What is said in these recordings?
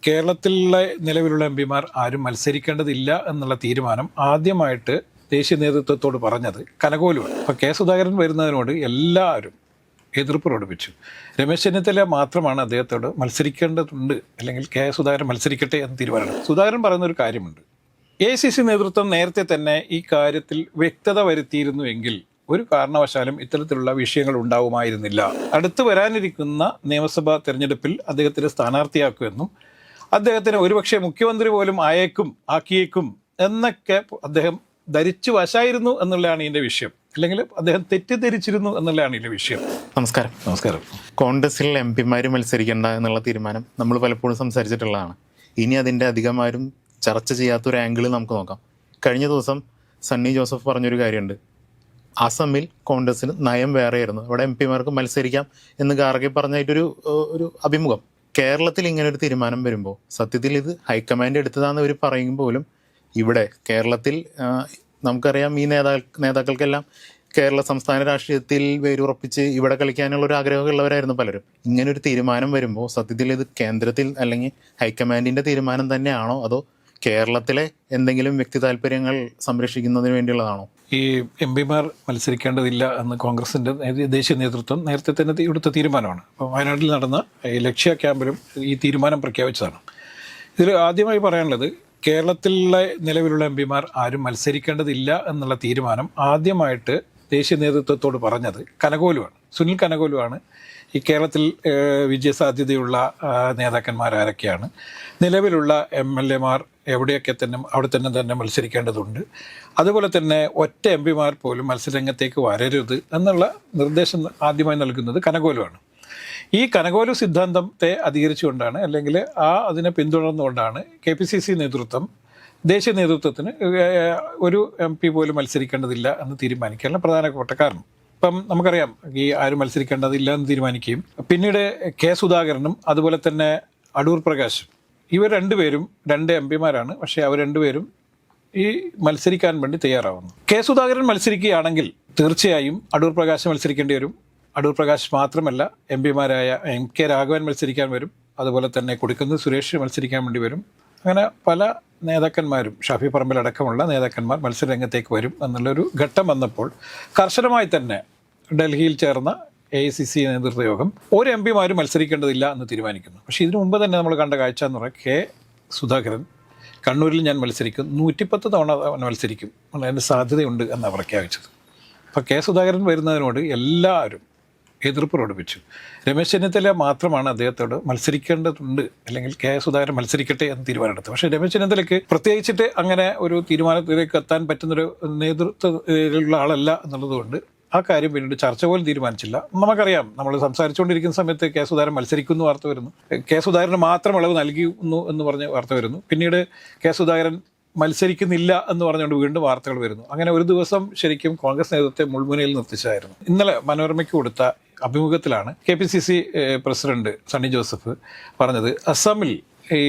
കേരളത്തിലെ നിലവിലുള്ള എംപിമാർ ആരും മത്സരിക്കേണ്ടതില്ല എന്നുള്ള തീരുമാനം ആദ്യമായിട്ട് ദേശീയ നേതൃത്വത്തോട് പറഞ്ഞത് കനകോലുവാണ്. അപ്പോൾ കെ സുധാകരൻ വരുന്നതിനോട് എല്ലാവരും എതിർപ്പ് പ്രകടിപ്പിച്ചു. രമേശ് ചെന്നിത്തല മാത്രമാണ് അദ്ദേഹത്തോട് മത്സരിക്കേണ്ടതുണ്ട്, അല്ലെങ്കിൽ കെ സുധാകരൻ മത്സരിക്കട്ടെ എന്ന് തീരുമാനമാണ്. സുധാകരൻ പറയുന്നൊരു കാര്യമുണ്ട്. AICC നേതൃത്വം നേരത്തെ തന്നെ ഈ കാര്യത്തിൽ വ്യക്തത വരുത്തിയിരുന്നുവെങ്കിൽ ഒരു കാരണവശാലും ഇത്തരത്തിലുള്ള വിഷയങ്ങൾ ഉണ്ടാവുമായിരുന്നില്ല. അടുത്ത് വരാനിരിക്കുന്ന നിയമസഭാ തെരഞ്ഞെടുപ്പിൽ അദ്ദേഹത്തിന് സ്ഥാനാർത്ഥിയാക്കുമെന്നും അദ്ദേഹത്തിന് ഒരുപക്ഷെ മുഖ്യമന്ത്രി പോലും ആക്കിയേക്കും എന്നൊക്കെ അദ്ദേഹം ധരിച്ചു വശായിരുന്നു എന്നുള്ളതാണ് ഇതിൻ്റെ വിഷയം, അല്ലെങ്കിൽ അദ്ദേഹം തെറ്റിദ്ധരിച്ചിരുന്നു എന്നുള്ളതാണ് ഇതിൻ്റെ വിഷയം. നമസ്കാരം. കോൺഗ്രസിൽ MP-മാർ മത്സരിക്കേണ്ട എന്നുള്ള തീരുമാനം നമ്മൾ പലപ്പോഴും സംസാരിച്ചിട്ടുള്ളതാണ്. ഇനി അതിൻ്റെ അധികമാരും ചർച്ച ചെയ്യാത്തൊരു ആംഗിൾ നമുക്ക് നോക്കാം. കഴിഞ്ഞ ദിവസം സണ്ണി ജോസഫ് പറഞ്ഞൊരു കാര്യമുണ്ട്. അസമിൽ കോൺഗ്രസിന് നയം വേറെയായിരുന്നു, അവിടെ MP-മാർക്ക് മത്സരിക്കാം എന്ന് ഖാർഗെ പറഞ്ഞായിട്ടൊരു അഭിമുഖം. കേരളത്തിൽ ഇങ്ങനെ ഒരു തീരുമാനം വരുമ്പോൾ സത്യത്തിൽ ഇത് ഹൈക്കമാൻഡ് എടുത്തതാണെന്ന് അവർ പറയും പോലും ഇവിടെ കേരളത്തിൽ നമുക്കറിയാം ഈ നേതാക്കൾക്കെല്ലാം കേരള സംസ്ഥാന രാഷ്ട്രീയത്തിൽ വേരുറപ്പിച്ച് ഇവിടെ കളിക്കാനുള്ള ഒരു ആഗ്രഹമുള്ളവരായിരുന്നു പലരും. ഇങ്ങനൊരു തീരുമാനം വരുമ്പോൾ സത്യത്തിൽ ഇത് കേന്ദ്രത്തിൽ അല്ലെങ്കിൽ ഹൈക്കമാൻഡിൻ്റെ തീരുമാനം തന്നെയാണോ അതോ കേരളത്തിലെ എന്തെങ്കിലും വ്യക്തി താല്പര്യങ്ങൾ സംരക്ഷിക്കുന്നതിന് വേണ്ടിയുള്ളതാണോ? ഈ MP-മാർ മത്സരിക്കേണ്ടതില്ല എന്ന് കോൺഗ്രസിൻ്റെ ദേശീയ നേതൃത്വം നേരത്തെ തന്നെ ഇവിടുത്തെ തീരുമാനമാണ്. അപ്പോൾ വയനാട്ടിൽ നടന്ന ഈ ലക്ഷ്യ ക്യാമ്പിലും ഈ തീരുമാനം പ്രഖ്യാപിച്ചതാണ്. ഇതിൽ ആദ്യമായി പറയാനുള്ളത്, കേരളത്തിലെ നിലവിലുള്ള MP-മാർ ആരും മത്സരിക്കേണ്ടതില്ല എന്നുള്ള തീരുമാനം ആദ്യമായിട്ട് ദേശീയ നേതൃത്വത്തോട് പറഞ്ഞത് കനകോലുവാണ്. സുനിൽ കനകോലുവാണ് ഈ കേരളത്തിൽ വിജയസാധ്യതയുള്ള നേതാക്കന്മാരാരൊക്കെയാണ്, നിലവിലുള്ള MLA-മാർ എവിടെയൊക്കെ അവിടെ തന്നെ മത്സരിക്കേണ്ടതുണ്ട്, അതുപോലെ തന്നെ ഒറ്റ MP-മാർ പോലും മത്സരരംഗത്തേക്ക് വരരുത് എന്നുള്ള നിർദ്ദേശം ആദ്യമായി നൽകുന്നത് കനകോലുവാണ്. ഈ കനകോലു സിദ്ധാന്തത്തെ അധികരിച്ചുകൊണ്ടാണ്, അല്ലെങ്കിൽ അതിനെ പിന്തുടർന്നുകൊണ്ടാണ് KPCC നേതൃത്വം ദേശീയ നേതൃത്വത്തിന് ഒരു MP പോലും മത്സരിക്കേണ്ടതില്ല എന്ന് തീരുമാനിക്കാനുള്ള പ്രധാനപ്പെട്ട കാരണം. ഇപ്പം നമുക്കറിയാം, ഈ ആരും മത്സരിക്കേണ്ടതില്ല എന്ന് തീരുമാനിക്കുകയും പിന്നീട് കെ സുധാകരനും അതുപോലെ തന്നെ അടൂർ പ്രകാശും, ഇവർ രണ്ടുപേരും 2 MP-മാരാണ്. പക്ഷേ അവർ രണ്ടുപേരും ഈ മത്സരിക്കാൻ വേണ്ടി തയ്യാറാവുന്നു. കെ സുധാകരൻ മത്സരിക്കുകയാണെങ്കിൽ തീർച്ചയായും അടൂർ പ്രകാശ് മത്സരിക്കേണ്ടി വരും. അടൂർ പ്രകാശ് മാത്രമല്ല, MP-മാരായ MK രാഘവൻ മത്സരിക്കാൻ വരും, അതുപോലെ തന്നെ കൊടിക്കുന്നിൽ സുരേഷ് മത്സരിക്കാൻ വേണ്ടി വരും. അങ്ങനെ പല നേതാക്കന്മാരും, ഷാഫി പറമ്പിലടക്കമുള്ള നേതാക്കന്മാർ മത്സരരംഗത്തേക്ക് വരും എന്നുള്ളൊരു ഘട്ടം വന്നപ്പോൾ കർശനമായി തന്നെ ഡൽഹിയിൽ ചേർന്ന AICC നേതൃത്വ യോഗം ഒരു MP-മാരും മത്സരിക്കേണ്ടതില്ല എന്ന് തീരുമാനിക്കുന്നു. പക്ഷേ ഇതിനു മുമ്പ് തന്നെ നമ്മൾ കണ്ട കാഴ്ച എന്ന് പറഞ്ഞാൽ, കെ സുധാകരൻ കണ്ണൂരിൽ ഞാൻ മത്സരിക്കും, 110 തവണ മത്സരിക്കും, അതിന് സാധ്യതയുണ്ട് എന്നാണ് പ്രഖ്യാപിച്ചത്. അപ്പോൾ കെ സുധാകരൻ വരുന്നതിനോട് എല്ലാവരും എതിർപ്പ് പ്രകടിപ്പിച്ചു. രമേശ് ചെന്നിത്തല മാത്രമാണ് അദ്ദേഹത്തോട് മത്സരിക്കേണ്ടതുണ്ട്, അല്ലെങ്കിൽ കെ സുധാകരൻ മത്സരിക്കട്ടെ എന്ന് തീരുമാനമെടുത്തത്. പക്ഷേ രമേശ് ചെന്നിത്തലയ്ക്ക് പ്രത്യേകിച്ചിട്ട് അങ്ങനെ ഒരു തീരുമാനത്തിലേക്ക് എത്താൻ പറ്റുന്നൊരു നേതൃത്വത്തിലുള്ള ആളല്ല എന്നുള്ളതുകൊണ്ട് ആ കാര്യം പിന്നീട് ചർച്ച പോലും തീരുമാനിച്ചില്ല. നമുക്കറിയാം, നമ്മൾ സംസാരിച്ചുകൊണ്ടിരിക്കുന്ന സമയത്ത് കെ സുധാകരൻ മത്സരിക്കുന്നു വാർത്ത വരുന്നു, കെ സുധാകരന് മാത്രം ഇളവ് നൽകിയിരുന്നു എന്ന് പറഞ്ഞ് വാർത്ത വരുന്നു, പിന്നീട് കെ സുധാകരൻ മത്സരിക്കുന്നില്ല എന്ന് പറഞ്ഞുകൊണ്ട് വീണ്ടും വാർത്തകൾ വരുന്നു. അങ്ങനെ ഒരു ദിവസം ശരിക്കും കോൺഗ്രസ് നേതൃത്വത്തെ മുൾമുനയിൽ നിർത്തിച്ചായിരുന്നു. ഇന്നലെ മനോരമയ്ക്ക് കൊടുത്ത അഭിമുഖത്തിലാണ് KPCC പ്രസിഡന്റ് സണ്ണി ജോസഫ് പറഞ്ഞത്, അസമിൽ ഈ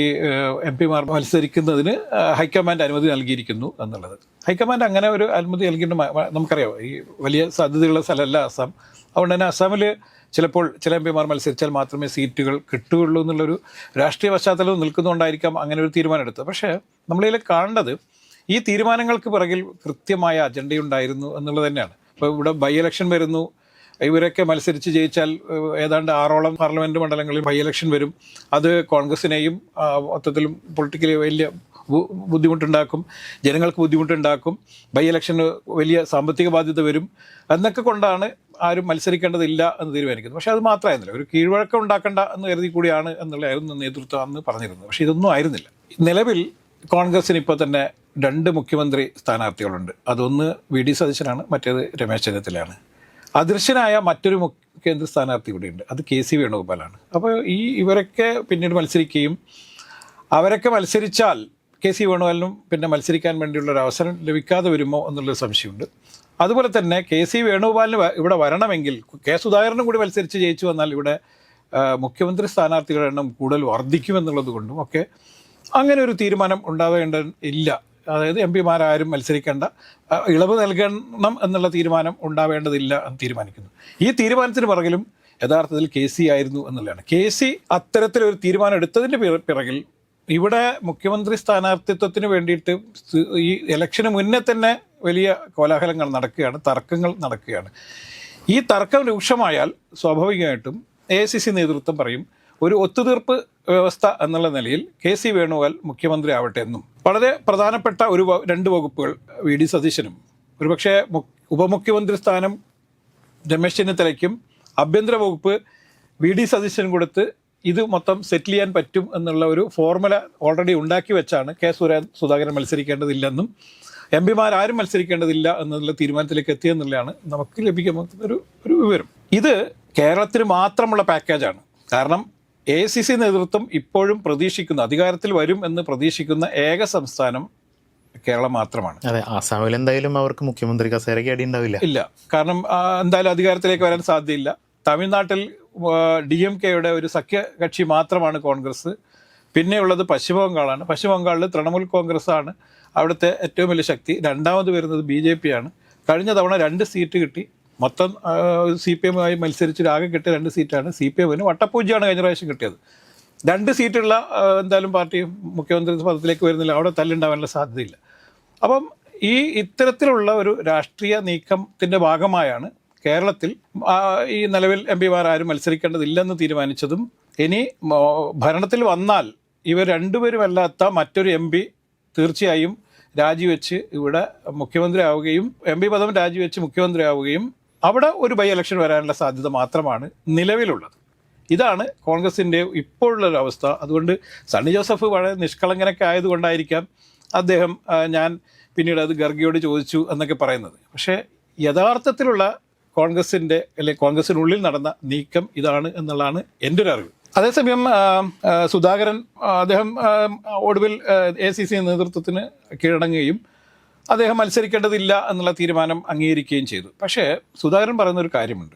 MP-മാർ മത്സരിക്കുന്നതിന് ഹൈക്കമാൻഡ് അനുമതി നൽകിയിരിക്കുന്നു എന്നുള്ളത്. ഹൈക്കമാൻഡ് അങ്ങനെ ഒരു അനുമതി നൽകിയിട്ട് നമുക്കറിയാം, ഈ വലിയ സാധ്യതയുള്ള സ്ഥലമല്ല അസം. അതുകൊണ്ട് തന്നെ അസമിൽ ചിലപ്പോൾ ചില MP-മാർ മത്സരിച്ചാൽ മാത്രമേ സീറ്റുകൾ കിട്ടുകയുള്ളൂ എന്നുള്ളൊരു രാഷ്ട്രീയ പശ്ചാത്തലം നിൽക്കുന്നതുകൊണ്ടായിരിക്കാം അങ്ങനെ ഒരു തീരുമാനം എടുത്തത്. പക്ഷേ നമ്മളിതിൽ കാണേണ്ടത്, ഈ തീരുമാനങ്ങൾക്ക് പിറകിൽ കൃത്യമായ അജണ്ടയുണ്ടായിരുന്നു എന്നുള്ളത് തന്നെയാണ്. ഇപ്പോൾ ഇവിടെ ബൈ ഇലക്ഷൻ വരുന്നു, ഇവരൊക്കെ മത്സരിച്ച് ജയിച്ചാൽ ഏതാണ്ട് 6ഓളം പാർലമെൻറ്റ് മണ്ഡലങ്ങളിൽ ബൈ ഇലക്ഷൻ വരും. അത് കോൺഗ്രസിനെയും മൊത്തത്തിലും പൊളിറ്റിക്കലി വലിയ ബുദ്ധിമുട്ടുണ്ടാക്കും, ജനങ്ങൾക്ക് ബുദ്ധിമുട്ടുണ്ടാക്കും, ബൈ ഇലക്ഷന് വലിയ സാമ്പത്തിക ബാധ്യത വരും എന്നൊക്കെ കൊണ്ടാണ് ആരും മത്സരിക്കേണ്ടതില്ല എന്ന് തീരുമാനിക്കുന്നത്. പക്ഷേ അത് മാത്രമായിരുന്നില്ല, ഒരു കീഴ്വഴക്കം ഉണ്ടാക്കേണ്ട എന്ന് കരുതി കൂടിയാണ് എന്നുള്ളതായിരുന്നു നേതൃത്വം അന്ന് പറഞ്ഞിരുന്നത്. പക്ഷേ ഇതൊന്നും ആയിരുന്നില്ല. നിലവിൽ കോൺഗ്രസിന് ഇപ്പോൾ തന്നെ 2 മുഖ്യമന്ത്രി സ്ഥാനാർത്ഥികളുണ്ട്. അതൊന്ന് VD സതീശനാണ്, മറ്റേത് രമേശ് ചെന്നിത്തലയാണ്. അദൃശ്യനായ മറ്റൊരു മുഖ്യമന്ത്രി സ്ഥാനാർത്ഥി കൂടിയുണ്ട്, അത് KC വേണുഗോപാലാണ്. അപ്പോൾ ഇവരൊക്കെ പിന്നീട് മത്സരിക്കുകയും അവരൊക്കെ മത്സരിച്ചാൽ KC വേണുഗോപാലിനും പിന്നെ മത്സരിക്കാൻ വേണ്ടിയുള്ളൊരു അവസരം ലഭിക്കാതെ വരുമോ എന്നുള്ളൊരു സംശയമുണ്ട്. അതുപോലെ തന്നെ KC വേണുഗോപാലിന് ഇവിടെ വരണമെങ്കിൽ കെ സുധാകരനും കൂടി മത്സരിച്ച് ജയിച്ചു വന്നാൽ ഇവിടെ മുഖ്യമന്ത്രി സ്ഥാനാർത്ഥികളുടെ എണ്ണം കൂടുതൽ വർദ്ധിക്കുമെന്നുള്ളത് കൊണ്ടും ഒക്കെ അങ്ങനെ ഒരു തീരുമാനം ഉണ്ടാവേണ്ടതില്ല. അതായത് MP-മാരാരും മത്സരിക്കേണ്ട, ഇളവ് നൽകണം എന്നുള്ള തീരുമാനം ഉണ്ടാവേണ്ടതില്ല എന്ന് തീരുമാനിക്കുന്നു. ഈ തീരുമാനത്തിന് പിറകിലും യഥാർത്ഥത്തിൽ KC ആയിരുന്നു എന്നുള്ളതാണ്. KC അത്തരത്തിലൊരു തീരുമാനം എടുത്തതിൻ്റെ പിറകിൽ ഇവിടെ മുഖ്യമന്ത്രി സ്ഥാനാർത്ഥിത്വത്തിന് വേണ്ടിയിട്ട് ഈ ഇലക്ഷന് മുന്നേ തന്നെ വലിയ കോലാഹലങ്ങൾ നടക്കുകയാണ്, തർക്കങ്ങൾ നടക്കുകയാണ്. ഈ തർക്കം രൂക്ഷമായാൽ സ്വാഭാവികമായിട്ടും AICC നേതൃത്വം പറയും ഒരു ഒത്തുതീർപ്പ് വ്യവസ്ഥ എന്നുള്ള നിലയിൽ KC വേണുഗോപാൽ മുഖ്യമന്ത്രി ആവട്ടെ എന്നും വളരെ പ്രധാനപ്പെട്ട രണ്ട് വകുപ്പുകൾ VD സതീശനും ഒരുപക്ഷെ ഉപമുഖ്യമന്ത്രി സ്ഥാനം രമേശ് ചെന്നിത്തലയ്ക്കും ആഭ്യന്തര വകുപ്പ് VD സതീശനും കൊടുത്ത് ഇത് മൊത്തം സെറ്റിൽ ചെയ്യാൻ പറ്റും എന്നുള്ള ഒരു ഫോർമുല ഓൾറെഡി ഉണ്ടാക്കി വെച്ചാണ് സുധാകരൻ മത്സരിക്കേണ്ടതില്ലെന്നും MP-മാരും മത്സരിക്കേണ്ടതില്ല എന്നുള്ള തീരുമാനത്തിലേക്ക് എത്തിയെന്നുള്ളതാണ് നമുക്ക് ലഭിക്കുന്ന ഒരു വിവരം. ഇത് കേരളത്തിന് മാത്രമുള്ള പാക്കേജാണ്. കാരണം AICC നേതൃത്വം ഇപ്പോഴും അധികാരത്തിൽ വരും എന്ന് പ്രതീക്ഷിക്കുന്ന ഏക സംസ്ഥാനം കേരളം മാത്രമാണ്. അതെ, ആസാമിൽ എന്തായാലും അവർക്ക് മുഖ്യമന്ത്രി കസേരയ്ക്ക് അടി ഉണ്ടാവില്ല. ഇല്ല, കാരണം എന്തായാലും അധികാരത്തിലേക്ക് വരാൻ സാധ്യതയില്ല. തമിഴ്നാട്ടിൽ DMK-യുടെ ഒരു സഖ്യകക്ഷി മാത്രമാണ് കോൺഗ്രസ്. പിന്നെയുള്ളത് പശ്ചിമ ബംഗാളാണ്. പശ്ചിമ ബംഗാളിൽ തൃണമൂൽ കോൺഗ്രസ് ആണ് അവിടുത്തെ ഏറ്റവും വലിയ ശക്തി. രണ്ടാമത് വരുന്നത് BJP ആണ്. കഴിഞ്ഞ തവണ 2 സീറ്റ് കിട്ടി. മൊത്തം CPM-ആയി മത്സരിച്ച് ആകെ കിട്ടിയ 2 സീറ്റാണ്. CPM-ന് വട്ടപ്പൂജ്യമാണ് കഴിഞ്ഞ പ്രാവശ്യം കിട്ടിയത്. 2 സീറ്റുള്ള എന്തായാലും പാർട്ടി മുഖ്യമന്ത്രി പദത്തിലേക്ക് വരുന്നില്ല. അവിടെ തല്ലുണ്ടാവാനുള്ള സാധ്യതയില്ല. അപ്പം ഇത്തരത്തിലുള്ള ഒരു രാഷ്ട്രീയ നീക്കത്തിൻ്റെ ഭാഗമായാണ് കേരളത്തിൽ ഈ നിലവിൽ MP-മാരും മത്സരിക്കേണ്ടതില്ലെന്ന് തീരുമാനിച്ചതും ഇനി ഭരണത്തിൽ വന്നാൽ ഇവർ രണ്ടുപേരുമല്ലാത്ത മറ്റൊരു MP തീർച്ചയായും രാജിവെച്ച് ഇവിടെ മുഖ്യമന്ത്രി ആവുകയും MP പദം രാജിവെച്ച് മുഖ്യമന്ത്രി ആവുകയും അവിടെ ഒരു ബൈ ഇലക്ഷൻ വരാനുള്ള സാധ്യത മാത്രമാണ് നിലവിലുള്ളത്. ഇതാണ് കോൺഗ്രസിൻ്റെ ഇപ്പോഴുള്ളൊരു അവസ്ഥ. അതുകൊണ്ട് സണ്ണി ജോസഫ് വളരെ നിഷ്കളങ്കനൊക്കെ ആയതുകൊണ്ടായിരിക്കാം അദ്ദേഹം ഞാൻ പിന്നീട് അത് ഗർഗയോട് ചോദിച്ചു എന്നൊക്കെ പറയുന്നത്. പക്ഷേ യഥാർത്ഥത്തിലുള്ള കോൺഗ്രസിൻ്റെ അല്ലെങ്കിൽ കോൺഗ്രസിനുള്ളിൽ നടന്ന നീക്കം ഇതാണ് എന്നുള്ളതാണ് എൻ്റെ ഒരു അറിവ്. അതേസമയം സുധാകരൻ അദ്ദേഹം ഒടുവിൽ AICC നേതൃത്വത്തിന് കീഴടങ്ങുകയും അദ്ദേഹം മത്സരിക്കേണ്ടതില്ല എന്നുള്ള തീരുമാനം അംഗീകരിക്കുകയും ചെയ്തു. പക്ഷേ സുധാകരൻ പറയുന്നൊരു കാര്യമുണ്ട്.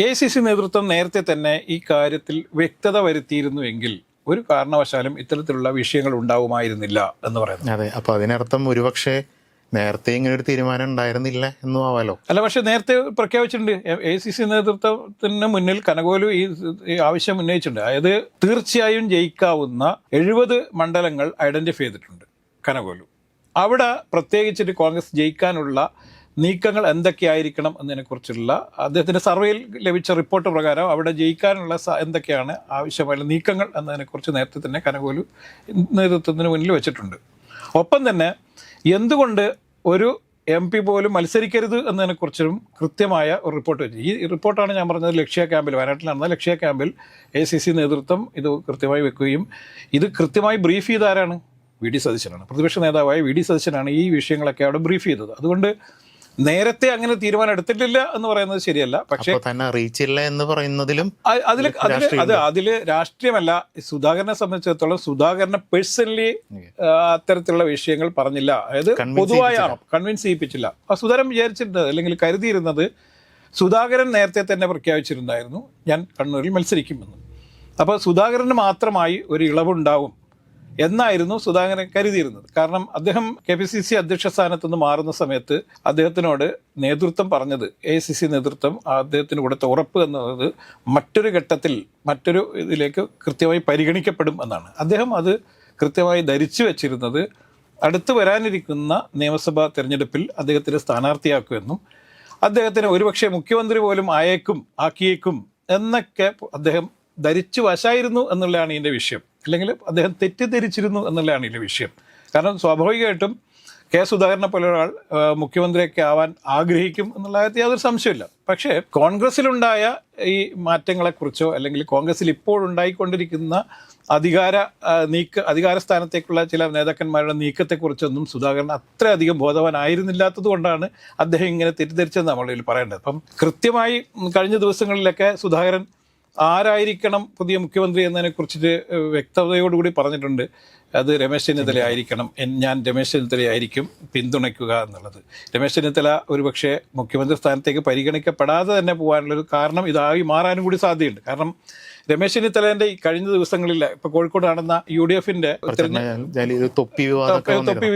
AICC നേതൃത്വം നേരത്തെ തന്നെ ഈ കാര്യത്തിൽ വ്യക്തത വരുത്തിയിരുന്നുവെങ്കിൽ ഒരു കാരണവശാലും ഇത്തരത്തിലുള്ള വിഷയങ്ങൾ ഉണ്ടാവുമായിരുന്നില്ല എന്ന് പറയുന്നു. അതെ, അപ്പോൾ അതിനർത്ഥം ഒരുപക്ഷെ നേരത്തെ ഇങ്ങനെ ഒരു തീരുമാനം ഉണ്ടായിരുന്നില്ല എന്നും ആവാലോ. അല്ല, പക്ഷെ നേരത്തെ പ്രഖ്യാപിച്ചിട്ടുണ്ട്. AICC നേതൃത്വത്തിന് മുന്നിൽ കനകോലു ഈ ആവശ്യം ഉന്നയിച്ചിട്ടുണ്ട്. അതായത് തീർച്ചയായും ജയിക്കാവുന്ന 70 മണ്ഡലങ്ങൾ ഐഡന്റിഫൈ ചെയ്തിട്ടുണ്ട് കനകോലു. അവിടെ പ്രത്യേകിച്ചിട്ട് കോൺഗ്രസ് ജയിക്കാനുള്ള നീക്കങ്ങൾ എന്തൊക്കെയായിരിക്കണം എന്നതിനെക്കുറിച്ചുള്ള അദ്ദേഹത്തിൻ്റെ സർവേയിൽ ലഭിച്ച റിപ്പോർട്ട് പ്രകാരം അവിടെ ജയിക്കാനുള്ള എന്തൊക്കെയാണ് ആവശ്യമായ നീക്കങ്ങൾ എന്നതിനെക്കുറിച്ച് നേരത്തെ തന്നെ കനകോലു നേതൃത്വത്തിന് മുന്നിൽ വെച്ചിട്ടുണ്ട്. ഒപ്പം തന്നെ എന്തുകൊണ്ട് ഒരു MP പോലും മത്സരിക്കരുത് എന്നതിനെക്കുറിച്ചും കൃത്യമായ ഒരു റിപ്പോർട്ട് വെച്ചു. ഈ റിപ്പോർട്ടാണ് ഞാൻ പറഞ്ഞത് ലക്ഷ്യ ക്യാമ്പിൽ, വയനാട്ടിൽ നടന്ന ലക്ഷ്യ ക്യാമ്പിൽ AICC നേതൃത്വം ഇത് കൃത്യമായി വെക്കുകയും ഇത് കൃത്യമായി ബ്രീഫ് ചെയ്ത ആരാണ്? VD സതീശനാണ്. പ്രതിപക്ഷ നേതാവായ VD സതീശനാണ് ഈ വിഷയങ്ങളൊക്കെ അവിടെ ബ്രീഫ് ചെയ്തത്. അതുകൊണ്ട് നേരത്തെ അങ്ങനെ തീരുമാനം എടുത്തിട്ടില്ല എന്ന് പറയുന്നത് ശരിയല്ല. പക്ഷേ തന്നെ അറിയിച്ചില്ല എന്ന് പറയുന്നതിലും അതിൽ രാഷ്ട്രീയമല്ല. സുധാകരനെ സംബന്ധിച്ചിടത്തോളം സുധാകരനെ പേഴ്സണലി അത്തരത്തിലുള്ള വിഷയങ്ങൾ പറഞ്ഞില്ല. അതായത് പൊതുവായാണ് കൺവിൻസ് ചെയ്യിപ്പിച്ചില്ല. സുധാകരൻ വിചാരിച്ചിട്ടുണ്ട് അല്ലെങ്കിൽ കരുതിയിരുന്നത് സുധാകരൻ നേരത്തെ തന്നെ പ്രഖ്യാപിച്ചിരുന്നായിരുന്നു ഞാൻ കണ്ണൂരിൽ മത്സരിക്കുമെന്ന്. അപ്പോൾ സുധാകരന് മാത്രമായി ഒരു ഇളവുണ്ടാവും എന്നായിരുന്നു സുധാകരൻ കരുതിയിരുന്നത്. കാരണം അദ്ദേഹം KPCC അധ്യക്ഷ സ്ഥാനത്ത് നിന്ന് മാറുന്ന സമയത്ത് അദ്ദേഹത്തിനോട് നേതൃത്വം പറഞ്ഞത്, AICC നേതൃത്വം അദ്ദേഹത്തിന് കൊടുത്ത ഉറപ്പ് എന്നത് മറ്റൊരു ഘട്ടത്തിൽ മറ്റൊരു ഇതിലേക്ക് കൃത്യമായി പരിഗണിക്കപ്പെടും എന്നാണ്. അദ്ദേഹം അത് കൃത്യമായി ധരിച്ചു വച്ചിരുന്നത് അടുത്ത് വരാനിരിക്കുന്ന നിയമസഭാ തെരഞ്ഞെടുപ്പിൽ അദ്ദേഹത്തിന് സ്ഥാനാർത്ഥിയാക്കുമെന്നും അദ്ദേഹത്തിന് ഒരുപക്ഷെ മുഖ്യമന്ത്രി പോലും ആക്കിയേക്കും എന്നൊക്കെ അദ്ദേഹം ധരിച്ചു വശായിരുന്നു എന്നുള്ളതാണ് ഇതിൻ്റെ വിഷയം. അല്ലെങ്കിൽ അദ്ദേഹം തെറ്റിദ്ധരിച്ചിരുന്നു എന്നുള്ളതാണ് ഇതിൻ്റെ വിഷയം. കാരണം സ്വാഭാവികമായിട്ടും സുധാകരനെ പോലെ ഒരാൾ മുഖ്യമന്ത്രിയൊക്കെ ആവാൻ ആഗ്രഹിക്കും എന്നുള്ള കാര്യത്തിൽ യാതൊരു സംശയമില്ല. പക്ഷേ കോൺഗ്രസിലുണ്ടായ ഈ മാറ്റങ്ങളെക്കുറിച്ചോ അല്ലെങ്കിൽ കോൺഗ്രസിൽ ഇപ്പോൾ ഉണ്ടായിക്കൊണ്ടിരിക്കുന്ന അധികാര സ്ഥാനത്തേക്കുള്ള ചില നേതാക്കന്മാരുടെ നീക്കത്തെക്കുറിച്ചൊന്നും സുധാകരൻ അത്രയധികം ബോധവാനായിരുന്നില്ലാത്തത് കൊണ്ടാണ് അദ്ദേഹം ഇങ്ങനെ തെറ്റിദ്ധരിച്ചെന്ന് നമ്മളിൽ പറയേണ്ടത്. അപ്പം കൃത്യമായി കഴിഞ്ഞ ദിവസങ്ങളിലൊക്കെ സുധാകരൻ ആരായിരിക്കണം പുതിയ മുഖ്യമന്ത്രി എന്നതിനെക്കുറിച്ചിട്ട് വ്യക്തതയോടുകൂടി പറഞ്ഞിട്ടുണ്ട്. അത് രമേശ് ചെന്നിത്തല ആയിരിക്കണം, ഞാൻ രമേശ് ചെന്നിത്തലയായിരിക്കും പിന്തുണയ്ക്കുക എന്നുള്ളത്. രമേശ് ചെന്നിത്തല ഒരുപക്ഷെ മുഖ്യമന്ത്രി സ്ഥാനത്തേക്ക് പരിഗണിക്കപ്പെടാതെ തന്നെ പോകാനുള്ളൊരു കാരണം ഇതായി മാറാനും കൂടി സാധ്യതയുണ്ട്. കാരണം രമേശ് ചെന്നിത്തലേന്റെ കഴിഞ്ഞ ദിവസങ്ങളിൽ ഇപ്പൊ കോഴിക്കോട് നടന്ന UDF-ന്റെ തൊപ്പി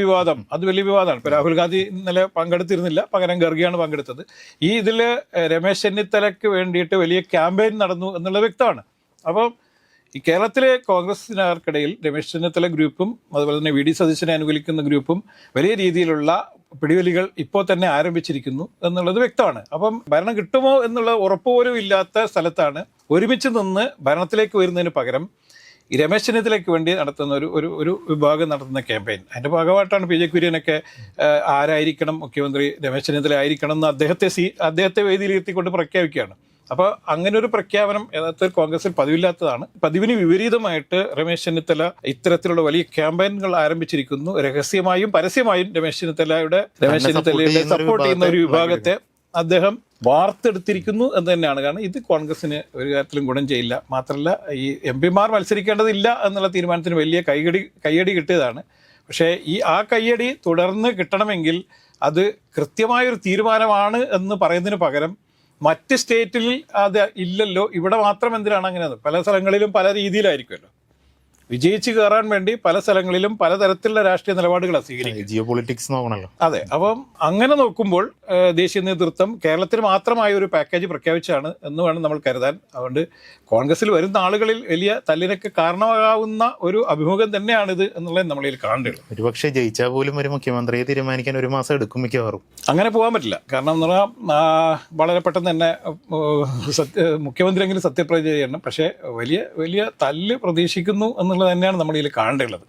വിവാദം അത് വലിയ വിവാദമാണ്. ഇപ്പൊ രാഹുൽ ഗാന്ധി ഇന്നലെ പങ്കെടുത്തിരുന്നില്ല, പകരം ഖർഗെയാണ് പങ്കെടുത്തത്. ഇതില് രമേശ് ചെന്നിത്തലയ്ക്ക് വേണ്ടിയിട്ട് വലിയ ക്യാമ്പയിൻ നടന്നു എന്നുള്ളത് വ്യക്തമാണ്. അപ്പം ഈ കേരളത്തിലെ കോൺഗ്രസിനാർക്കിടയിൽ രമേശ് ചെന്നിത്തല ഗ്രൂപ്പും അതുപോലെ തന്നെ വി ഡി സതീശനെ അനുകൂലിക്കുന്ന ഗ്രൂപ്പും വലിയ രീതിയിലുള്ള പിടിവലികൾ ഇപ്പോൾ തന്നെ ആരംഭിച്ചിരിക്കുന്നു എന്നുള്ളത് വ്യക്തമാണ്. അപ്പം ഭരണം കിട്ടുമോ എന്നുള്ള ഉറപ്പ് പോലും ഇല്ലാത്ത സ്ഥലത്താണ് ഒരുമിച്ച് നിന്ന് ഭരണത്തിലേക്ക് വരുന്നതിന് പകരം ഈ രമേശ് ചെന്നിത്തലയ്ക്ക് വേണ്ടി നടത്തുന്ന ഒരു വിഭാഗം നടത്തുന്ന ക്യാമ്പയിൻ. അതിൻ്റെ ഭാഗമായിട്ടാണ് പി ജെ കുര്യനൊക്കെ ആരായിരിക്കണം മുഖ്യമന്ത്രി, രമേശ് ചെന്നിത്തല ആയിരിക്കണം എന്ന് അദ്ദേഹത്തെ വേദിയിലിരുത്തിക്കൊണ്ട് പ്രഖ്യാപിക്കുകയാണ്. അപ്പോൾ അങ്ങനെ ഒരു പ്രഖ്യാപനം യഥാർത്ഥത്തിൽ കോൺഗ്രസിൽ പതിവില്ലാത്തതാണ്. പതിവിന് വിപരീതമായിട്ട് രമേശ് ചെന്നിത്തല ഇത്തരത്തിലുള്ള വലിയ ക്യാമ്പയിനുകൾ ആരംഭിച്ചിരിക്കുന്നു. രഹസ്യമായും പരസ്യമായും രമേശ് ചെന്നിത്തലയുടെ സപ്പോർട്ട് ചെയ്യുന്ന ഒരു വിഭാഗത്തെ അദ്ദേഹം വാർത്തെടുത്തിരിക്കുന്നു എന്ന് തന്നെയാണ്. കാരണം ഇത് കോൺഗ്രസിന് ഒരു കാര്യത്തിലും ഗുണം ചെയ്യില്ല. മാത്രമല്ല, ഈ MP-മാർ മത്സരിക്കേണ്ടതില്ല എന്നുള്ള തീരുമാനത്തിന് വലിയ കയ്യടി കിട്ടിയതാണ്. പക്ഷേ ആ കയ്യടി തുടർന്ന് കിട്ടണമെങ്കിൽ അത് കൃത്യമായൊരു തീരുമാനമാണ് എന്ന് പറയുന്നതിന് പകരം മറ്റ് സ്റ്റേറ്റിൽ അത് ഇല്ലല്ലോ, ഇവിടെ മാത്രം എന്തിനാണ് അങ്ങനെ? പല സ്ഥലങ്ങളിലും പല രീതിയിലായിരിക്കുമല്ലോ. വിജയിച്ച് കയറാൻ വേണ്ടി പല സ്ഥലങ്ങളിലും പലതരത്തിലുള്ള രാഷ്ട്രീയ നിലപാടുകളാണ് സ്വീകരിക്കുക. ജിയോ പൊളിറ്റിക്സ് നോക്കണല്ലോ. അതെ. അപ്പം അങ്ങനെ നോക്കുമ്പോൾ ദേശീയ നേതൃത്വം കേരളത്തിന് മാത്രമായ ഒരു പാക്കേജ് പ്രഖ്യാപിച്ചാണ് എന്ന് വേണം നമ്മൾ കരുതാൻ. അതുകൊണ്ട് കോൺഗ്രസിൽ വരുന്ന ആളുകളിൽ വലിയ തല്ലിനൊക്കെ കാരണമാകാവുന്ന ഒരു അഭിമുഖം തന്നെയാണിത് എന്നുള്ളത് നമ്മളിൽ കാണേണ്ടത്. ഒരുപക്ഷെ ജയിച്ചാൽ പോലും ഒരു മുഖ്യമന്ത്രിയെ തീരുമാനിക്കാൻ 1 മാസം എടുക്കും മിക്കവാറും. അങ്ങനെ പോകാൻ പറ്റില്ല. കാരണം എന്ന് പറഞ്ഞാൽ വളരെ പെട്ടെന്ന് തന്നെ മുഖ്യമന്ത്രിയെങ്കിലും സത്യപ്രതിജ്ഞ ചെയ്യണം. പക്ഷേ വലിയ തല്ല് പ്രതീക്ഷിക്കുന്നു എന്നുള്ളത് തന്നെയാണ് നമ്മളിൽ കാണേണ്ടത്.